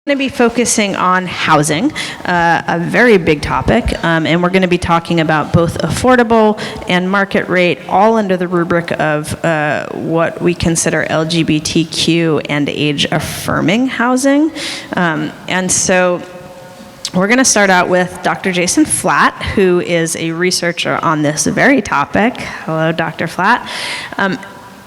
Going to be focusing on housing, a very big topic, and we're going to be talking about both affordable and market rate, all under the rubric of what we consider LGBTQ and age-affirming housing. And so we're going to start out with Dr. Jason Flatt, who is a researcher on this very topic. Hello, Dr. Flatt.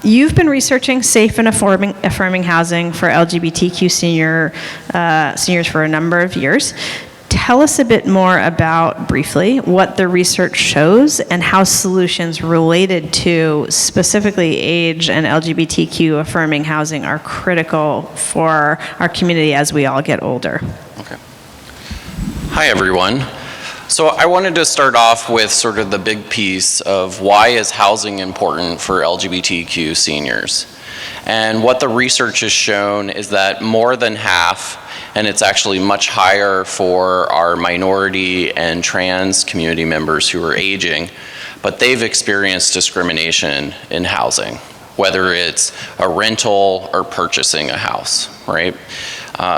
You've been researching safe and affirming housing for LGBTQ seniors for a number of years. Tell us a bit more about, briefly, what the research shows and how solutions related to specifically age and LGBTQ affirming housing are critical for our community as we all get older. Okay. Hi, everyone. So I wanted to start off with sort of the big piece of why is housing important for LGBTQ seniors. And what the research has shown is that more than half, and it's actually much higher for our minority and trans community members who are aging, but they've experienced discrimination in housing, whether it's a rental or purchasing a house, right?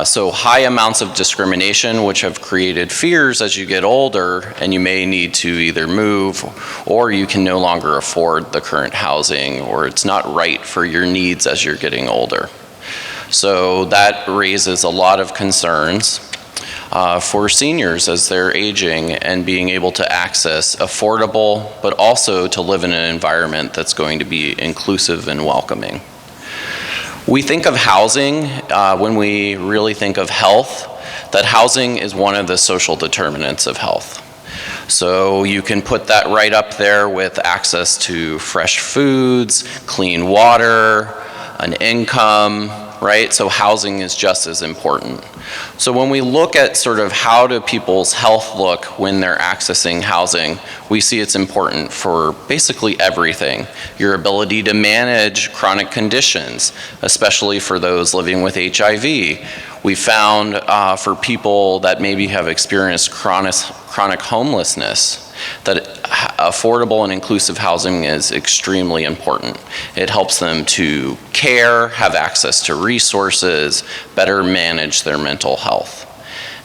So high amounts of discrimination, which have created fears as you get older, and you may need to either move, or you can no longer afford the current housing, or it's not right for your needs as you're getting older. So that raises a lot of concerns for seniors as they're aging and being able to access affordable, but also to live in an environment that's going to be inclusive and welcoming. We think of housing, when we really think of health, that housing is one of the social determinants of health. So you can put that right up there with access to fresh foods, clean water, an income, right? So housing is just as important. So when we look at sort of how do people's health look when they're accessing housing, we see it's important for basically everything. Your ability to manage chronic conditions, especially for those living with HIV. We found for people that maybe have experienced chronic homelessness, that affordable and inclusive housing is extremely important. It helps them to care, have access to resources, better manage their mental health.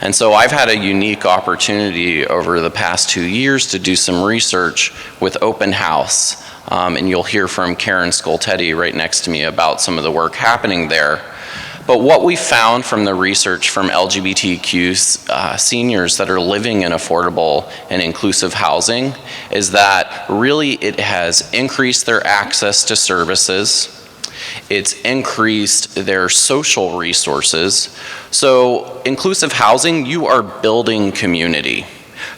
And so I've had a unique opportunity over the past 2 years to do some research with Open House, and you'll hear from Karen Skoltetti right next to me about some of the work happening there. But what we found from the research from LGBTQ seniors that are living in affordable and inclusive housing is that really it has increased their access to services. It's increased their social resources. So inclusive housing, you are building community.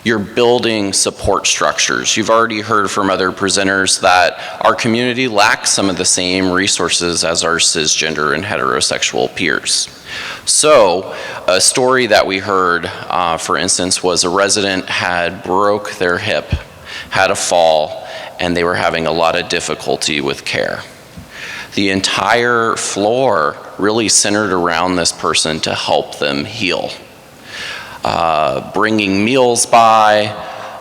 You're building support structures. You've already heard from other presenters that our community lacks some of the same resources as our cisgender and heterosexual peers. So a story that we heard, for instance, was a resident had broke their hip, had a fall, and they were having a lot of difficulty with care. The entire floor really centered around this person to help them heal. Bringing meals by,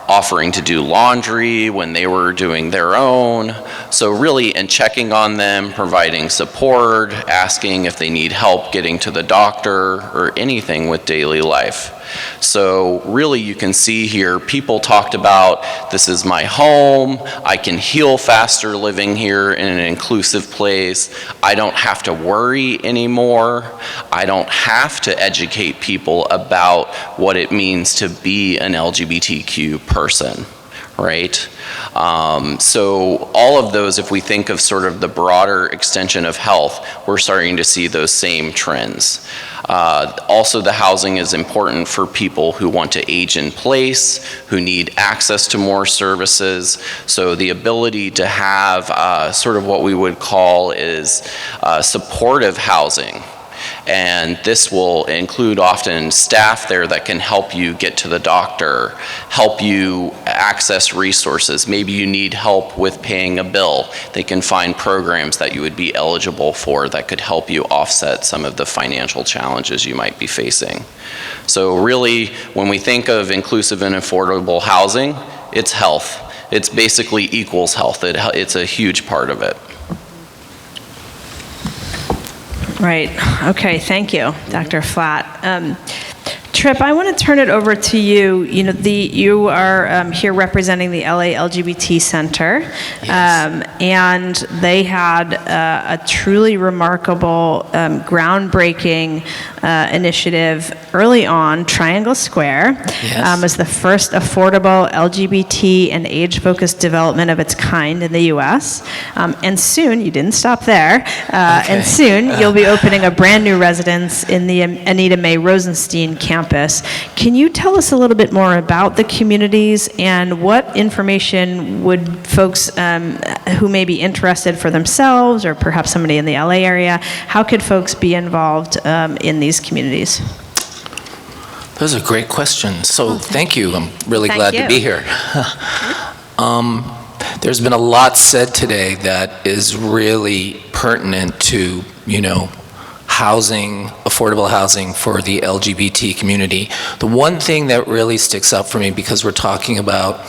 offering to do laundry when they were doing their own. So really, and checking on them, providing support, asking if they need help getting to the doctor or anything with daily life. So really you can see here, people talked about, this is my home, I can heal faster living here in an inclusive place, I don't have to worry anymore, I don't have to educate people about what it means to be an LGBTQ person, right? So all of those, if we think of sort of the broader extension of health, we're starting to see those same trends. Also, the housing is important for people who want to age in place, who need access to more services. So the ability to have sort of what we would call is supportive housing. And this will include often staff there that can help you get to the doctor, help you access resources. Maybe you need help with paying a bill. They can find programs that you would be eligible for that could help you offset some of the financial challenges you might be facing. So really, when we think of inclusive and affordable housing, it's health. It's basically equals health. It's a huge part of it. Right. Okay. Thank you, Dr. Flatt. Tripp, I want to turn it over to you. You are here representing the LA LGBT Center, Yes. and they had a truly remarkable, groundbreaking initiative early on. Triangle Square Yes. was the first affordable LGBT and age-focused development of its kind in the U.S. And soon, you didn't stop there, and soon you'll be opening a brand new residence in the Anita Mae Rosenstein campus. Can you tell us a little bit more about the communities and what information would folks who may be interested for themselves or perhaps somebody in the LA area, how could folks be involved in these communities? Those are great questions. So thank you. I'm really Thank glad you. to be here. There's been a lot said today that is really pertinent to, housing, affordable housing for the LGBT community. The one thing that really sticks out for me, because we're talking about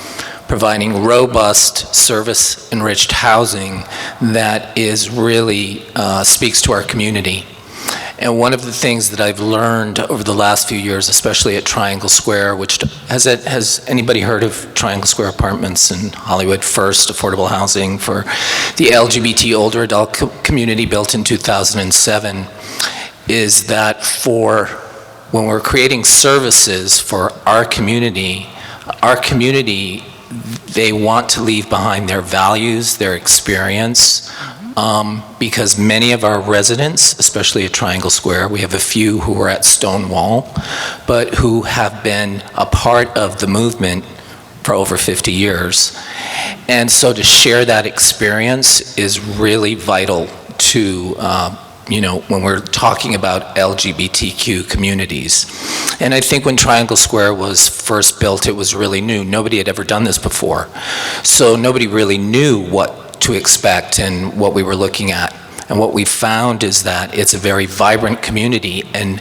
providing robust, service-enriched housing that is really speaks to our community. And one of the things that I've learned over the last few years, especially at Triangle Square, which has anybody heard of Triangle Square Apartments in Hollywood? First affordable housing for the LGBT older adult community, built in 2007, is that when we're creating services for our community, they want to leave behind their values, their experience, because many of our residents, especially at Triangle Square, we have a few who are at Stonewall, but who have been a part of the movement for over 50 years. And so to share that experience is really vital to, when we're talking about LGBTQ communities. And I think when Triangle Square was first built, it was really new. Nobody had ever done this before. So nobody really knew what to expect and what we were looking at. And what we found is that it's a very vibrant community, and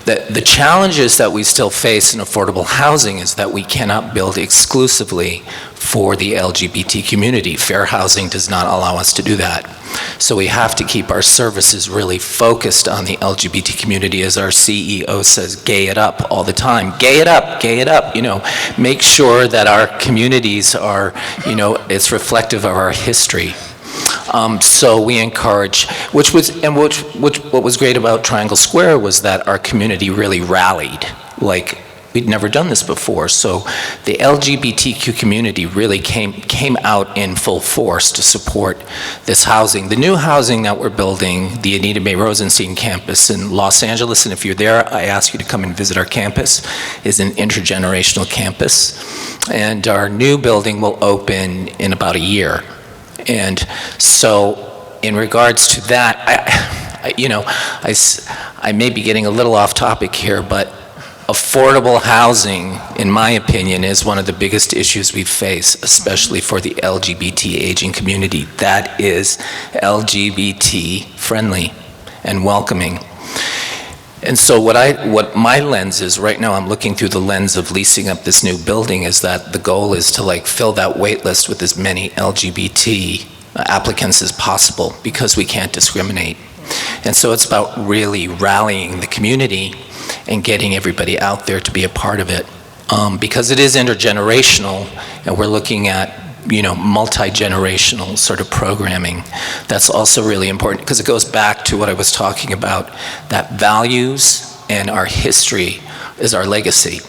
the challenges that we still face in affordable housing is that we cannot build exclusively for the LGBT community. Fair housing does not allow us to do that. So we have to keep our services really focused on the LGBT community. As our CEO says, gay it up all the time. Gay it up, gay it up, make sure that our communities are, it's reflective of our history. So we encourage, what was great about Triangle Square was that our community really rallied, like we'd never done this before. So the LGBTQ community really came out in full force to support this housing. The new housing that we're building, the Anita Mae Rosenstein campus in Los Angeles, and if you're there, I ask you to come and visit our campus, is an intergenerational campus. And our new building will open in about a year. And so in regards to that, I may be getting a little off topic here, but affordable housing, in my opinion, is one of the biggest issues we face, especially for the LGBT aging community. That is LGBT friendly and welcoming. And so what my lens is right now, I'm looking through the lens of leasing up this new building, is that the goal is to fill that wait list with as many LGBT applicants as possible, because we can't discriminate. And so it's about really rallying the community and getting everybody out there to be a part of it, because it is intergenerational, and we're looking at multi-generational sort of programming. That's also really important, because it goes back to what I was talking about, that values and our history is our legacy.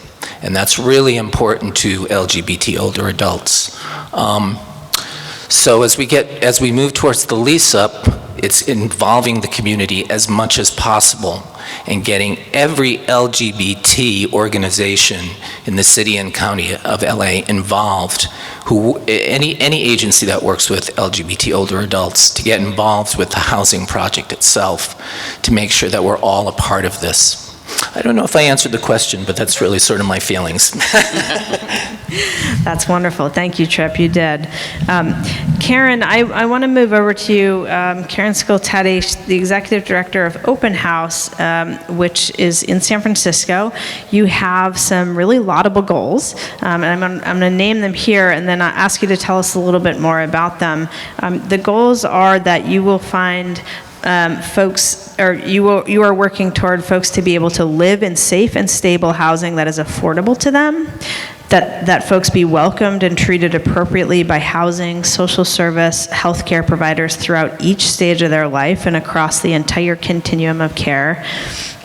And that's really important to LGBT older adults. So as we move towards the lease up, it's involving the community as much as possible and getting every LGBT organization in the city and county of LA involved, any agency that works with LGBT older adults, to get involved with the housing project itself, to make sure that we're all a part of this. I don't know if I answered the question, but that's really sort of my feelings. That's wonderful. Thank you, Tripp. You did. Karen, I want to move over to you. Karen Skolteti, the Executive Director of Open House, which is in San Francisco. You have some really laudable goals, and I'm going to name them here and then I'll ask you to tell us a little bit more about them. The goals are that you will find you are working toward folks to be able to live in safe and stable housing that is affordable to them, that folks be welcomed and treated appropriately by housing, social service, healthcare providers throughout each stage of their life and across the entire continuum of care,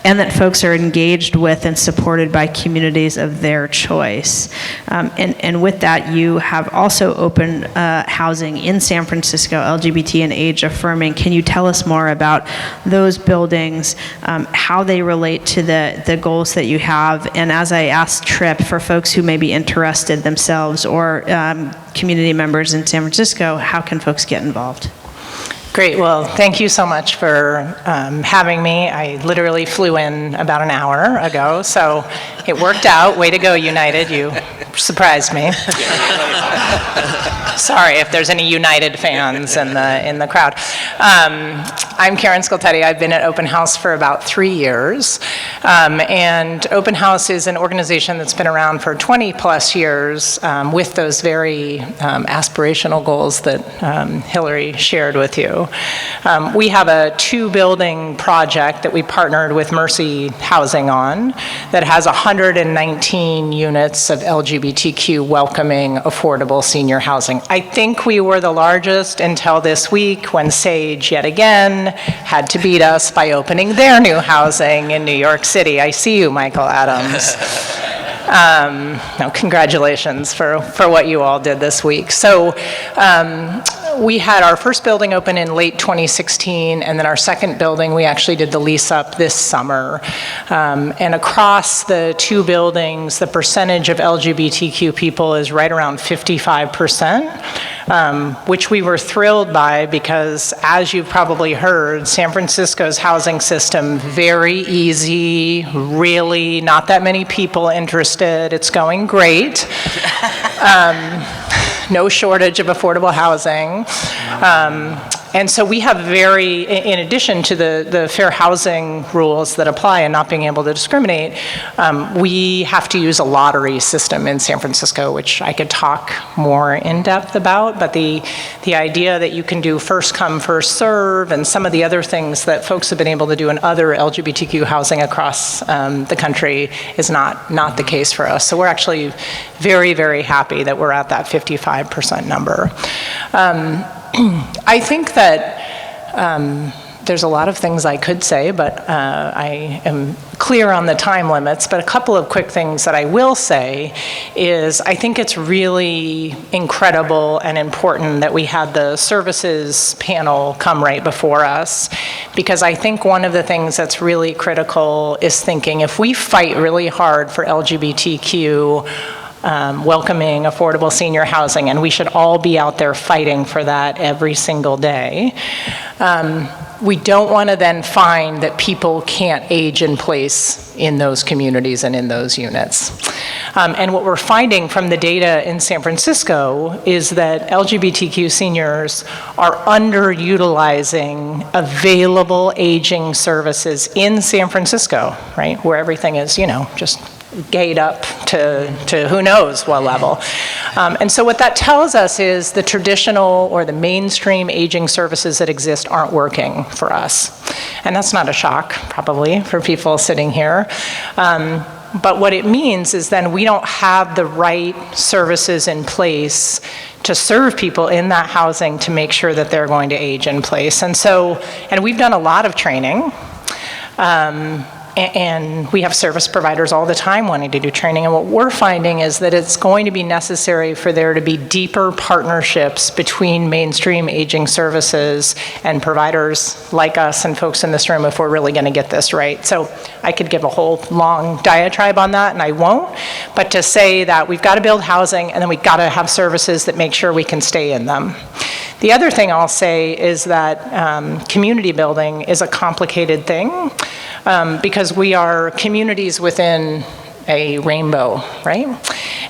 and that folks are engaged with and supported by communities of their choice. And with that, you have also open housing in San Francisco, LGBT and age affirming. Can you tell us more about those buildings, how they relate to the goals that you have? And as I asked Tripp, for folks who may be interested themselves or community members in San Francisco, how can folks get involved? Great. Well, thank you so much for having me. I literally flew in about an hour ago, so it worked out. Way to go, United. You surprised me. Sorry if there's any United fans in the crowd. I'm Karen Scoltetti. I've been at Open House for about 3 years. And Open House is an organization that's been around for 20 plus years with those very aspirational goals that Hillary shared with you. We have a 2-building project that we partnered with Mercy Housing on that has 119 units of LGBTQ welcoming, affordable senior housing. I think we were the largest until this week when Sage, yet again, had to beat us by opening their new housing in New York City. I see you, Michael Adams. No, congratulations for what you all did this week. So we had our first building open in late 2016, and then our second building, we actually did the lease up this summer. And across the 2 buildings, the percentage of LGBTQ people is right around 55%, which we were thrilled by because, as you've probably heard, San Francisco's housing system, very easy, really not that many people interested. It's going great. No shortage of affordable housing. And so we have in addition to the fair housing rules that apply and not being able to discriminate, we have to use a lottery system in San Francisco, which I could talk more in depth about, but the idea that you can do first come, first serve, and some of the other things that folks have been able to do in other LGBTQ housing across the country is not the case for us. So we're actually very, very happy that we're at that 55% number. I think that there's a lot of things I could say, but I am clear on the time limits. But a couple of quick things that I will say is I think it's really incredible and important that we had the services panel come right before us, because I think one of the things that's really critical is thinking if we fight really hard for LGBTQ welcoming, affordable senior housing, and we should all be out there fighting for that every single day. We don't want to then find that people can't age in place in those communities and in those units. And what we're finding from the data in San Francisco is that LGBTQ seniors are underutilizing available aging services in San Francisco, right, where everything is, just gate up to who knows what level. And so what that tells us is the traditional or the mainstream aging services that exist aren't working for us. And that's not a shock, probably, for people sitting here. But what it means is then we don't have the right services in place to serve people in that housing to make sure that they're going to age in place. And we've done a lot of training. And we have service providers all the time wanting to do training. And what we're finding is that it's going to be necessary for there to be deeper partnerships between mainstream aging services and providers like us and folks in this room if we're really going to get this right. So I could give a whole long diatribe on that, and I won't. But to say that we've got to build housing and then we've got to have services that make sure we can stay in them. The other thing I'll say is that community building is a complicated thing. Because we are communities within a rainbow, right?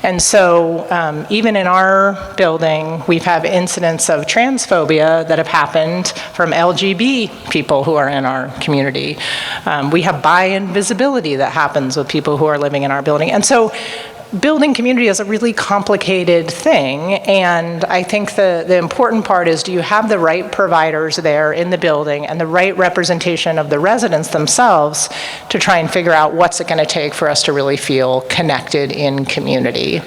And so even in our building, we've had incidents of transphobia that have happened from LGBT people who are in our community. We have bi-invisibility that happens with people who are living in our building. And so building community is a really complicated thing, and I think the important part is, do you have the right providers there in the building and the right representation of the residents themselves to try and figure out what's it going to take for us to really feel connected in community.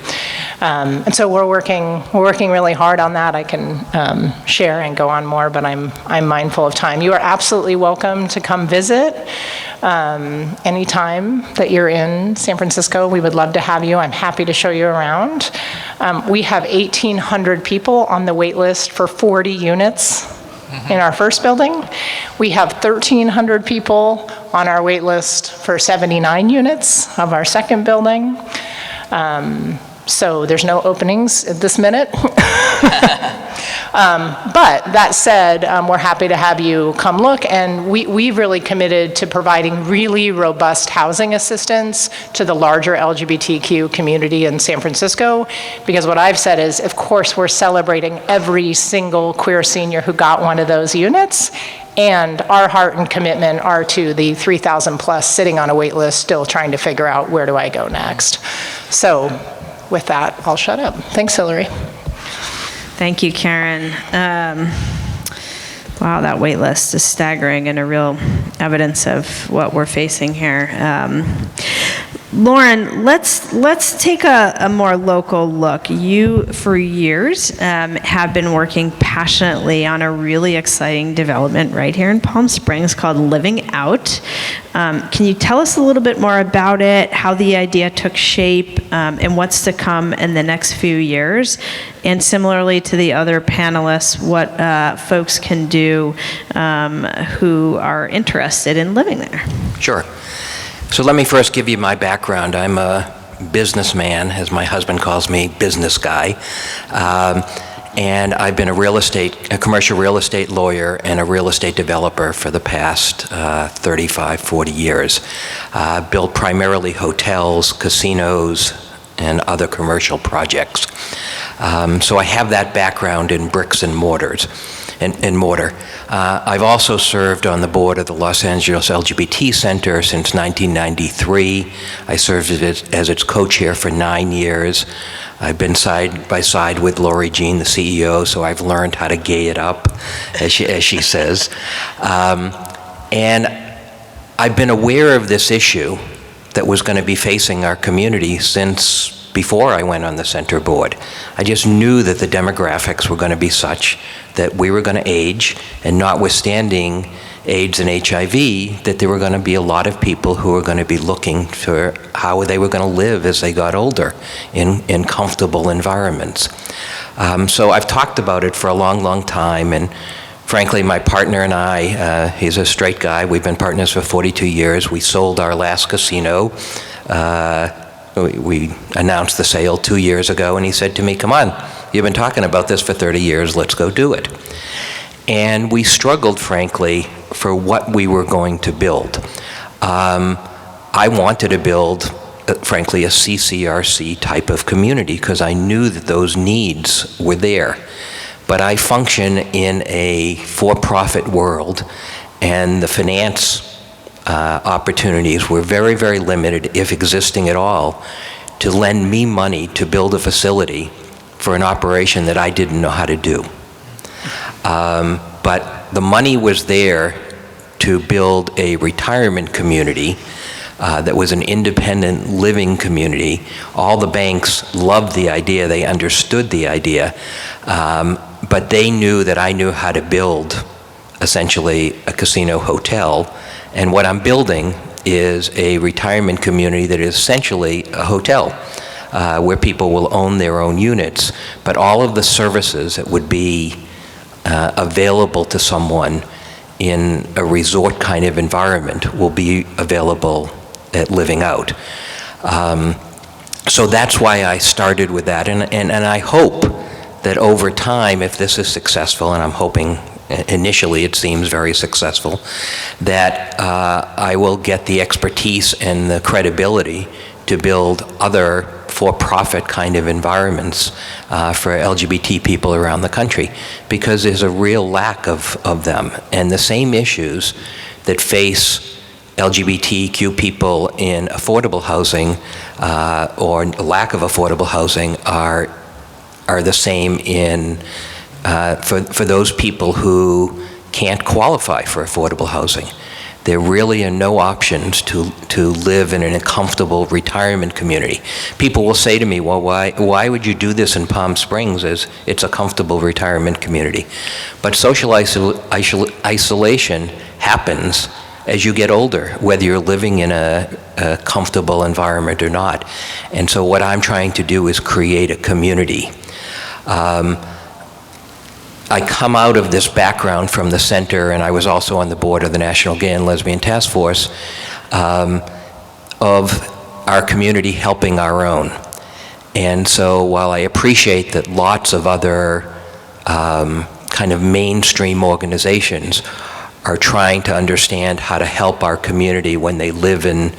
And so we're working really hard on that. I can share and go on more, but I'm mindful of time. You are absolutely welcome to come visit anytime that you're in San Francisco. We would love to have you. I'm happy to show you around. We have 1,800 people on the wait list for 40 units in our first building. We have 1,300 people on our wait list for 79 units of our second building. So there's no openings at this minute. But that said, we're happy to have you come look, and we've really committed to providing really robust housing assistance to the larger LGBTQ community in San Francisco, because what I've said is, of course, we're celebrating every single queer senior who got one of those units, and our heart and commitment are to the 3,000 plus sitting on a wait list still trying to figure out, where do I go next? So with that, I'll shut up. Thanks, Hillary. Thank you, Karen. Wow, that wait list is staggering and a real evidence of what we're facing here. Lauren, let's take a more local look. You, for years, have been working passionately on a really exciting development right here in Palm Springs called Living Out. Can you tell us a little bit more about it, how the idea took shape, and what's to come in the next few years? And similarly to the other panelists, what folks can do who are interested in living there? Sure. So let me first give you my background. I'm a businessman, as my husband calls me, business guy. And I've been a commercial real estate lawyer and a real estate developer for the past 35, 40 years. Built primarily hotels, casinos, and other commercial projects. So I have that background in bricks and mortar. I've also served on the board of the Los Angeles LGBT Center since 1993. I served as its co-chair for 9 years. I've been side by side with Lori Jean, the CEO, so I've learned how to gay it up, as she says. And I've been aware of this issue that was going to be facing our community since before I went on the center board. I just knew that the demographics were going to be such that we were going to age, and notwithstanding AIDS and HIV, that there were going to be a lot of people who were going to be looking for how they were going to live as they got older in comfortable environments. So I've talked about it for a long, long time, and frankly, my partner and I, he's a straight guy, we've been partners for 42 years. We sold our last casino. We announced the sale 2 years ago, and he said to me, come on, you've been talking about this for 30 years, let's go do it. And we struggled, frankly, for what we were going to build. I wanted to build, frankly, a CCRC type of community because I knew that those needs were there. But I function in a for-profit world, and the finance opportunities were very, very limited, if existing at all, to lend me money to build a facility for an operation that I didn't know how to do. But the money was there to build a retirement community that was an independent living community. All the banks loved the idea, they understood the idea, but they knew that I knew how to build essentially a casino hotel. And what I'm building is a retirement community that is essentially a hotel where people will own their own units, but all of the services that would be available to someone in a resort kind of environment will be available at Living Out. So that's why I started with that, and I hope that over time, if this is successful, and I'm hoping initially it seems very successful, that I will get the expertise and the credibility to build other for-profit kind of environments for LGBT people around the country, because there's a real lack of them. And the same issues that face LGBTQ people in affordable housing or lack of affordable housing are the same for those people who can't qualify for affordable housing. There really are no options to live in a comfortable retirement community. People will say to me, well, why would you do this in Palm Springs as it's a comfortable retirement community? But social isolation happens as you get older, whether you're living in a comfortable environment or not. And so what I'm trying to do is create a community. I come out of this background from the center, and I was also on the board of the National Gay and Lesbian Task Force, of our community helping our own. And so while I appreciate that lots of other kind of mainstream organizations are trying to understand how to help our community when they live in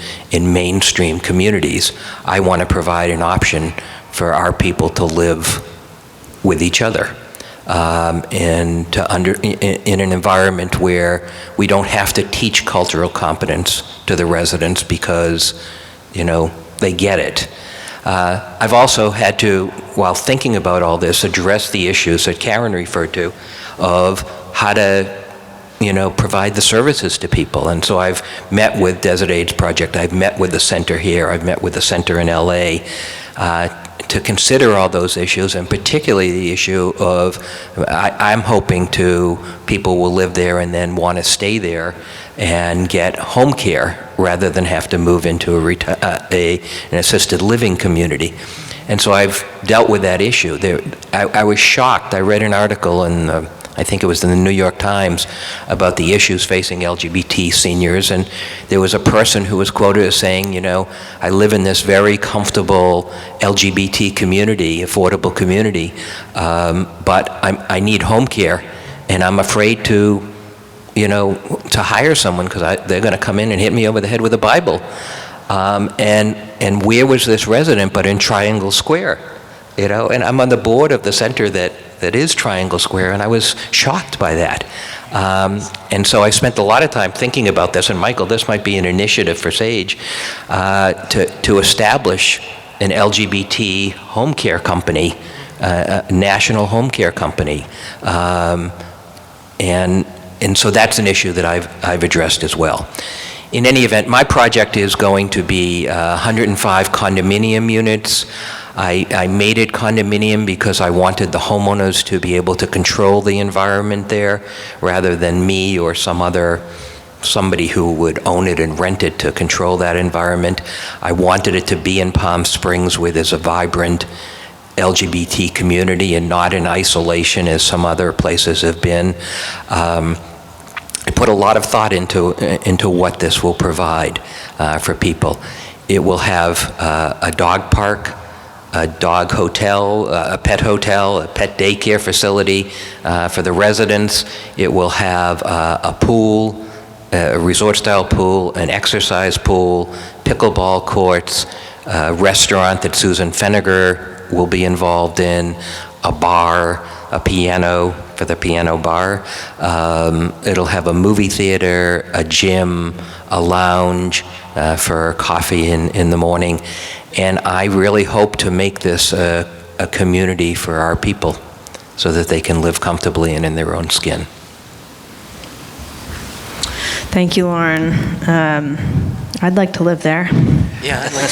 mainstream communities, I want to provide an option for our people to live with each other. And in an environment where we don't have to teach cultural competence to the residents because, they get it. I've also had to, while thinking about all this, address the issues that Karen referred to of how to, provide the services to people. And so I've met with Desert AIDS Project, I've met with the center here, I've met with the center in LA, to consider all those issues, and particularly the issue of, I'm hoping people will live there and then want to stay there and get home care rather than have to move into an assisted living community. And so I've dealt with that issue. I was shocked. I read an article in I think it was in the New York Times, about the issues facing LGBT seniors, and there was a person who was quoted as saying, I live in this very comfortable LGBT community, affordable community, but I need home care, and I'm afraid to hire someone because they're going to come in and hit me over the head with a Bible. And where was this resident but in Triangle Square? And I'm on the board of the center that is Triangle Square, and I was shocked by that. And so I spent a lot of time thinking about this, and Michael, this might be an initiative for SAGE to establish an LGBT home care company, a national home care company. And so that's an issue that I've addressed as well. In any event, my project is going to be 105 condominium units. I made it condominium because I wanted the homeowners to be able to control the environment there rather than me or somebody who would own it and rent it to control that environment. I wanted it to be in Palm Springs where there's a vibrant LGBT community and not in isolation as some other places have been. I put a lot of thought into what this will provide for people. It will have a dog park, a dog hotel, a pet daycare facility for the residents. It will have a pool, a resort-style pool, an exercise pool, pickleball courts, a restaurant that Susan Feniger will be involved in, a bar, a piano for the piano bar. It'll have a movie theater, a gym, a lounge for coffee in the morning. And I really hope to make this a community for our people so that they can live comfortably and in their own skin. Thank you, Lauren. I'd like to live there. Yeah, I'd like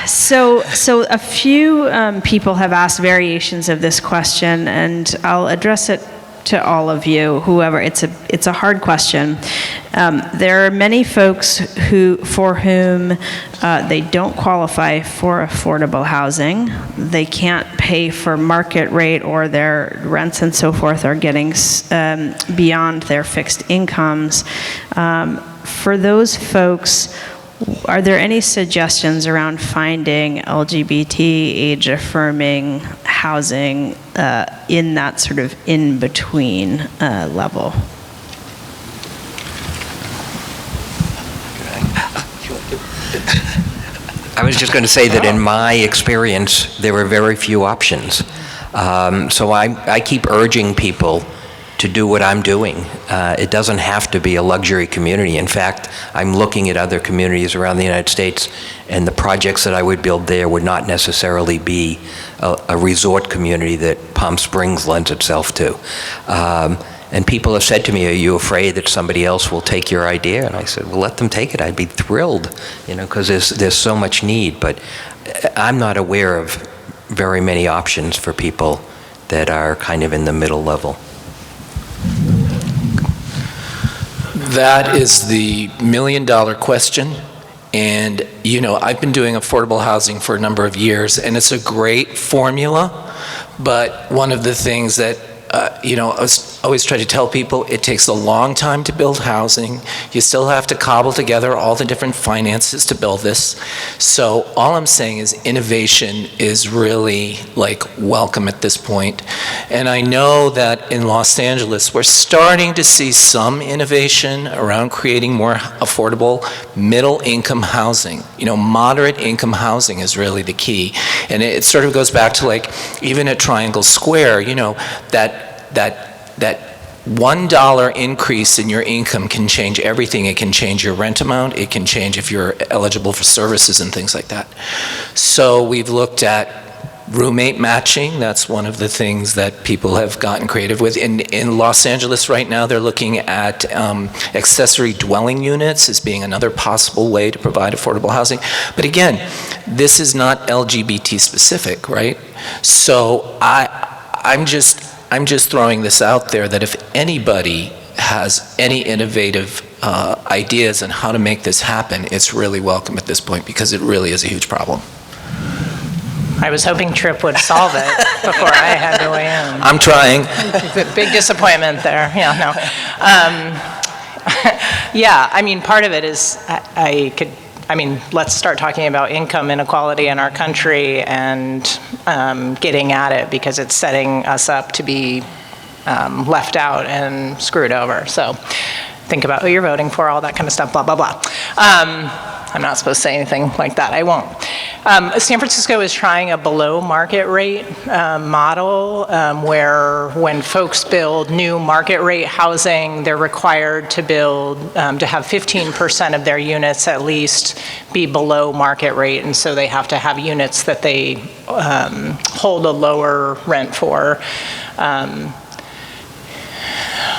to. So a few people have asked variations of this question, and I'll address it to all of you, whoever. It's a hard question. There are many folks for whom they don't qualify for affordable housing. They can't pay for market rate, or their rents and so forth are getting beyond their fixed incomes. For those folks, are there any suggestions around finding LGBT age-affirming housing in that sort of in-between level? I was just going to say that in my experience, there were very few options. So I keep urging people to do what I'm doing. It doesn't have to be a luxury community. In fact, I'm looking at other communities around the United States, and the projects that I would build there would not necessarily be a resort community that Palm Springs lends itself to. And people have said to me, are you afraid that somebody else will take your idea? And I said, well, let them take it. I'd be thrilled, because there's so much need. But I'm not aware of very many options for people that are kind of in the middle level. That is the million-dollar question. And, I've been doing affordable housing for a number of years, and it's a great formula. But one of the things that I always try to tell people, it takes a long time to build housing. You still have to cobble together all the different finances to build this. So all I'm saying is innovation is really welcome at this point. And I know that in Los Angeles, we're starting to see some innovation around creating more affordable middle-income housing. Moderate income housing is really the key. And it sort of goes back to even at Triangle Square, that $1 increase in your income can change everything. It can change your rent amount. It can change if you're eligible for services and things like that. So we've looked at roommate matching. That's one of the things that people have gotten creative with. In Los Angeles right now, they're looking at accessory dwelling units as being another possible way to provide affordable housing. But again, this is not LGBT specific, right? So I'm just throwing this out there that if anybody has any innovative ideas on how to make this happen, it's really welcome at this point, because it really is a huge problem. I was hoping Tripp would solve it before I had to weigh in. I'm trying. Big disappointment there. Yeah, no. Yeah, part of it is let's start talking about income inequality in our country and getting at it, because it's setting us up to be left out and screwed over. So think about who you're voting for, all that kind of stuff, blah, blah, blah. I'm not supposed to say anything like that. I won't. San Francisco is trying a below market rate model where when folks build new market rate housing, they're required to build, to have 15% of their units at least be below market rate. And so they have to have units that they hold a lower rent for.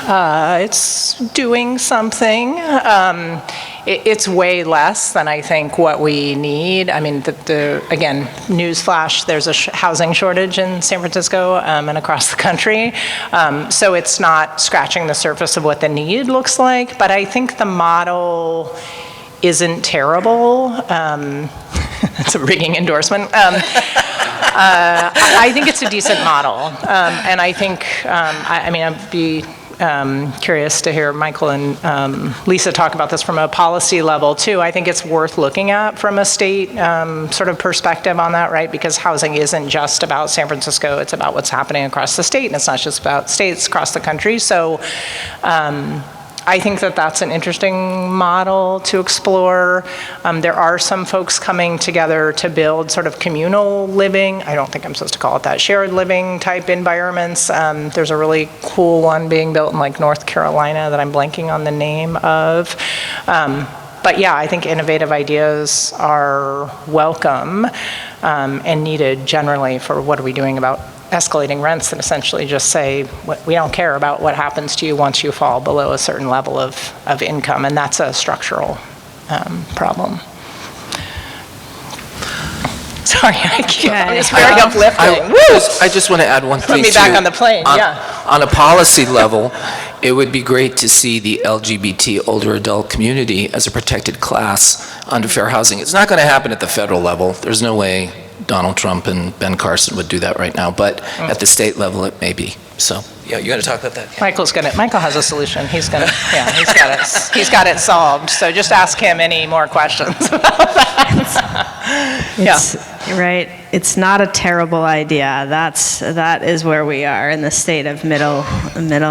It's doing something. It's way less than I think what we need. Again, newsflash, there's a housing shortage in San Francisco and across the country. So it's not scratching the surface of what the need looks like, but I think the model isn't terrible. That's a ringing endorsement. I think it's a decent model. And I think, I'd be curious to hear Michael and Lisa talk about this from a policy level too. I think it's worth looking at from a state sort of perspective on that, right? Because housing isn't just about San Francisco, it's about what's happening across the state, and it's not just about states across the country. So I think that that's an interesting model to explore. There are some folks coming together to build sort of communal living. I don't think I'm supposed to call it that, shared living type environments. There's a really cool one being built in North Carolina that I'm blanking on the name of. But yeah, I think innovative ideas are welcome and needed generally for what are we doing about escalating rents, and essentially just say, we don't care about what happens to you once you fall below a certain level of income, and that's a structural problem. Sorry, it's very uplifting. I just want to add one thing. Put me back on the plane, yeah. On a policy level, it would be great to see the LGBT older adult community as a protected class under fair housing. It's not going to happen at the federal level. There's no way Donald Trump and Ben Carson would do that right now, but at the state level it may be. So, yeah, you got to talk about that. Yeah. Michael has a solution. He's got it solved. So just ask him any more questions about that. Right. It's not a terrible idea. That is where we are in the state of middle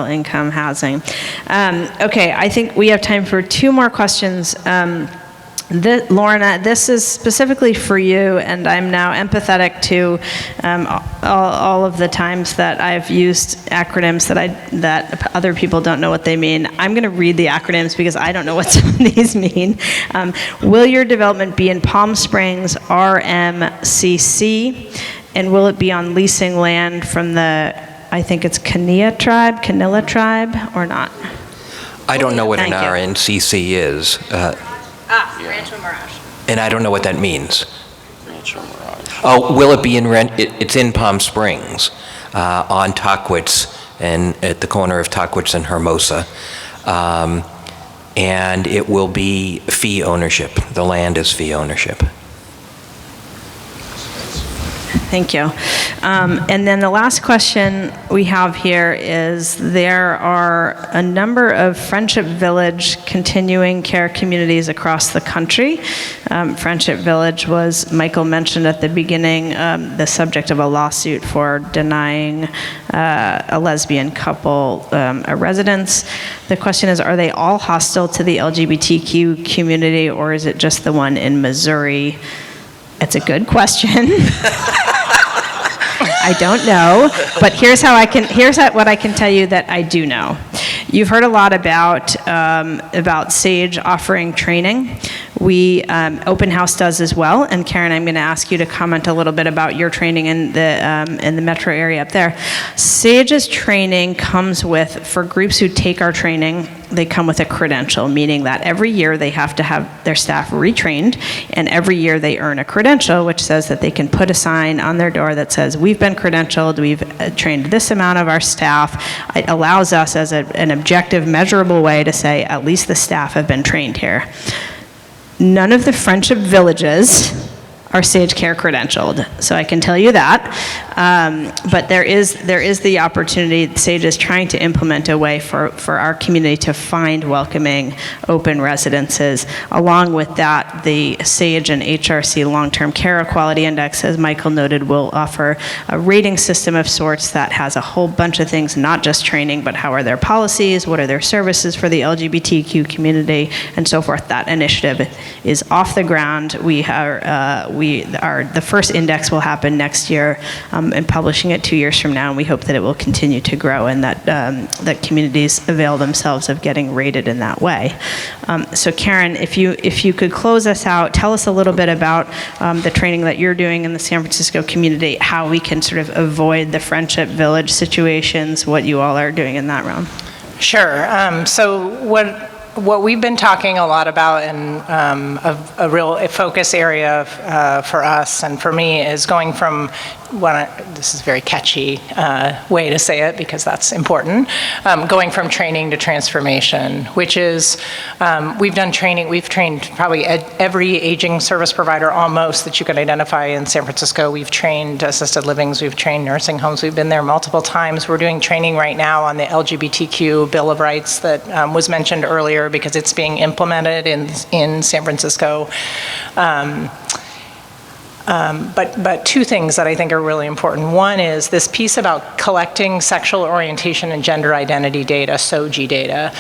income housing. Okay, I think we have time for two more questions. Lorna, this is specifically for you, and I'm now empathetic to all of the times that I've used acronyms that other people don't know what they mean. I'm going to read the acronyms because I don't know what some of these mean. Will your development be in Palm Springs, RMCC, and will it be on leasing land from the, I think it's Canilla tribe, or not? I don't know what an Thank you. RNCC is, Rancho Mirage. and I don't know what that means. Rancho Mirage. Oh, will it be in it's in Palm Springs, on Tuckwitz, and at the corner of Tuckwitz and Hermosa. And it will be fee ownership. The land is fee ownership. Thank you. And then the last question we have here is, there are a number of Friendship Village continuing care communities across the country. Friendship Village was, Michael mentioned at the beginning, the subject of a lawsuit for denying a lesbian couple a residence. The question is, are they all hostile to the LGBTQ community, or is it just the one in Missouri? It's a good question. I don't know, but here's what I can tell you that I do know. You've heard a lot about SAGE offering training. We Open House does as well, and Karen, I'm going to ask you to comment a little bit about your training in the metro area up there. SAGE's training comes with, for groups who take our training, they come with a credential, meaning that every year they have to have their staff retrained, and every year they earn a credential, which says that they can put a sign on their door that says, we've been credentialed, we've trained this amount of our staff. It allows us as an objective, measurable way to say, at least the staff have been trained here. None of the Friendship Villages are Sage Care credentialed, so I can tell you that. But there is the opportunity. Sage is trying to implement a way for our community to find welcoming, open residences. Along with that, the Sage and HRC Long-Term Care Equality Index, as Michael noted, will offer a rating system of sorts that has a whole bunch of things, not just training, but how are their policies, what are their services for the LGBTQ community, and so forth. That initiative is off the ground. The first index will happen next year, and publishing it 2 years from now, and we hope that it will continue to grow, and that communities avail themselves of getting rated in that way. So Karen, if you could close us out, tell us a little bit about the training that you're doing in the San Francisco community, how we can sort of avoid the Friendship Village situations, what you all are doing in that realm. Sure. So what we've been talking a lot about, and a real focus area for us and for me, is going from this is a very catchy way to say it because that's important, going from training to transformation, which is, we've trained probably every aging service provider almost that you could identify in San Francisco. We've trained assisted livings, we've trained nursing homes, we've been there multiple times. We're doing training right now on the LGBTQ Bill of Rights that was mentioned earlier because it's being implemented in San Francisco. But two things that I think are really important. One is this piece about collecting sexual orientation and gender identity data, SOGI data,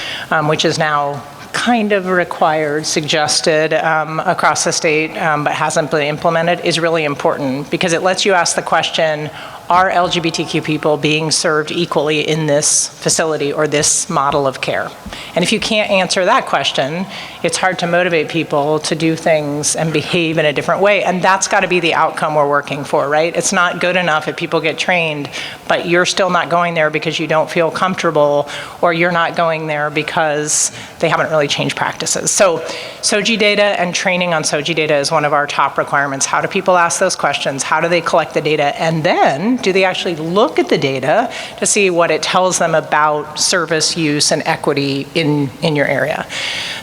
which is now kind of required, suggested across the state, but hasn't been implemented, is really important because it lets you ask the question, are LGBTQ people being served equally in this facility or this model of care? And if you can't answer that question, it's hard to motivate people to do things and behave in a different way. And that's got to be the outcome we're working for, right? It's not good enough if people get trained, but you're still not going there because you don't feel comfortable, or you're not going there because they haven't really changed practices. So SOGI data and training on SOGI data is one of our top requirements. How do people ask those questions? How do they collect the data? And then do they actually look at the data to see what it tells them about service use and equity in your area?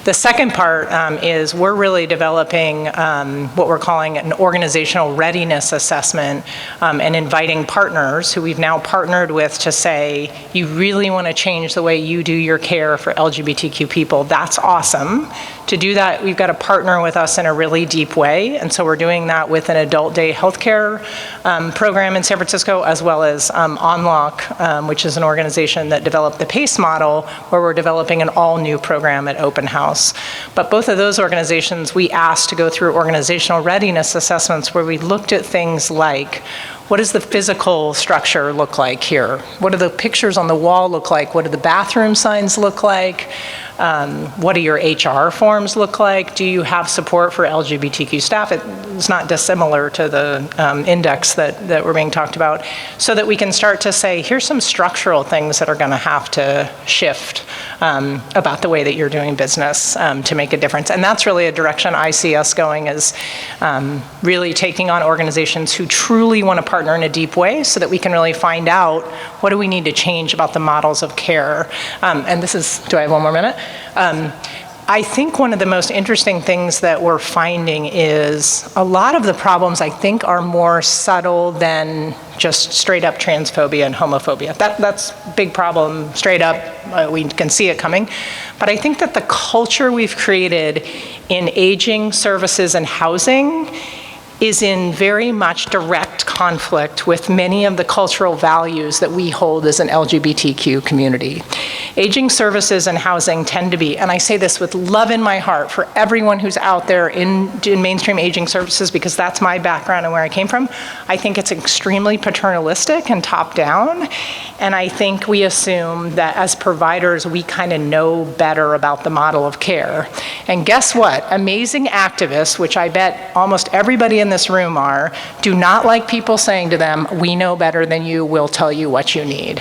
The second part is we're really developing what we're calling an organizational readiness assessment, and inviting partners who we've now partnered with to say, you really want to change the way you do your care for LGBTQ people. That's awesome. To do that, we've got to partner with us in a really deep way, and so we're doing that with an adult day healthcare program in San Francisco. Francisco, as well as Unlock, which is an organization that developed the PACE model, where we're developing an all-new program at Open House. But both of those organizations, we asked to go through organizational readiness assessments where we looked at things like, what does the physical structure look like here? What do the pictures on the wall look like? What do the bathroom signs look like? What do your HR forms look like? Do you have support for LGBTQ staff? It's not dissimilar to the index that we're being talked about, so that we can start to say, here's some structural things that are going to have to shift about the way that you're doing business to make a difference. And that's really a direction I see us going, is really taking on organizations who truly want to partner in a deep way, so that we can really find out what do we need to change about the models of care. And this is, do I have one more minute? I think one of the most interesting things that we're finding is a lot of the problems, I think, are more subtle than just straight up transphobia and homophobia. That's a big problem, straight up, we can see it coming. But I think that the culture we've created in aging services and housing is in very much direct conflict with many of the cultural values that we hold as an LGBTQ community. Aging services and housing tend to be, and I say this with love in my heart for everyone who's out there in mainstream aging services, because that's my background and where I came from, I think it's extremely paternalistic and top-down, and I think we assume that as providers, we kind of know better about the model of care. And guess what? Amazing activists, which I bet almost everybody in this room are, do not like people saying to them, we know better than you, we'll tell you what you need.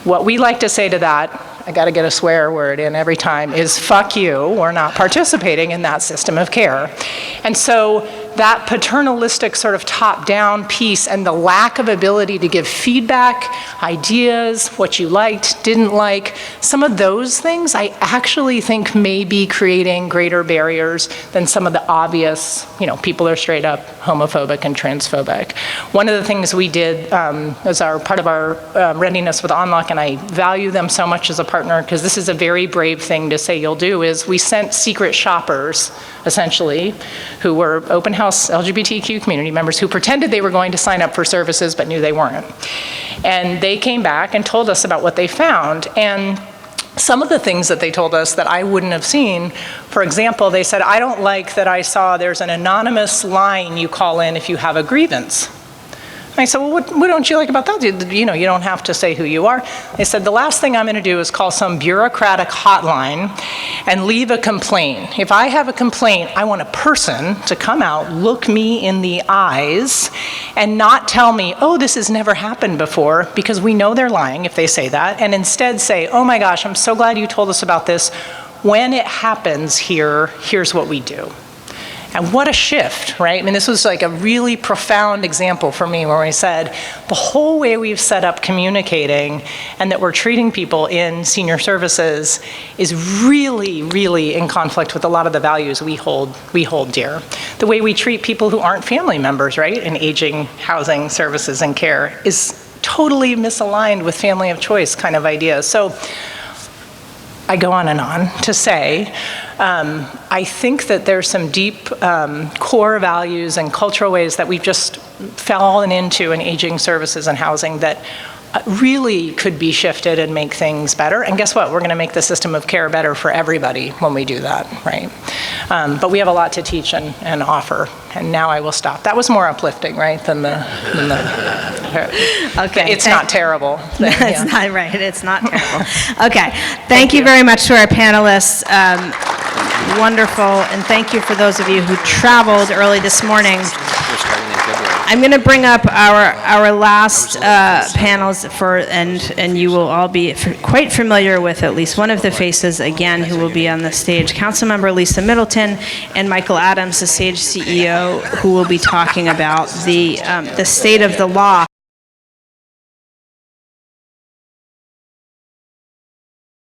What we like to say to that, I gotta get a swear word in every time, is fuck you, we're not participating in that system of care. And so that paternalistic sort of top-down piece and the lack of ability to give feedback, ideas, what you liked, didn't like, some of those things I actually think may be creating greater barriers than some of the obvious, people are straight up homophobic and transphobic. One of the things we did as part of our readiness with Unlock, and I value them so much as a partner, because this is a very brave thing to say you'll do, is we sent secret shoppers, essentially, who were open house LGBTQ community members who pretended they were going to sign up for services but knew they weren't. And they came back and told us about what they found. And some of the things that they told us that I wouldn't have seen, for example, they said, I don't like that I saw there's an anonymous line you call in if you have a grievance. I said, well, what don't you like about that? You don't have to say who you are. They said, the last thing I'm going to do is call some bureaucratic hotline and leave a complaint. If I have a complaint, I want a person to come out, look me in the eyes, and not tell me, oh, this has never happened before, because we know they're lying if they say that, and instead say, oh my gosh, I'm so glad you told us about this. When it happens here, here's what we do. And what a shift, right? I mean, this was like a really profound example for me where I said, the whole way we've set up communicating and that we're treating people in senior services is really, really in conflict with a lot of the values we hold dear. The way we treat people who aren't family members, right, in aging, housing, services, and care is totally misaligned with family of choice kind of ideas. So I go on and on to say, I think that there's some deep core values and cultural ways that we've just fallen into in aging services and housing that really could be shifted and make things better. And guess what? We're going to make the system of care better for everybody when we do that, right? But we have a lot to teach and offer. And now I will stop. That was more uplifting, right, than the okay. It's not terrible. It's not right. It's not terrible. Okay. Thank you very much to our panelists. Wonderful. And thank you for those of you who traveled early this morning. I'm going to bring up our last panels and you will all be quite familiar with at least one of the faces again who will be on the stage. Councilmember Lisa Middleton and Michael Adams, the Sage CEO, who will be talking about the state of the law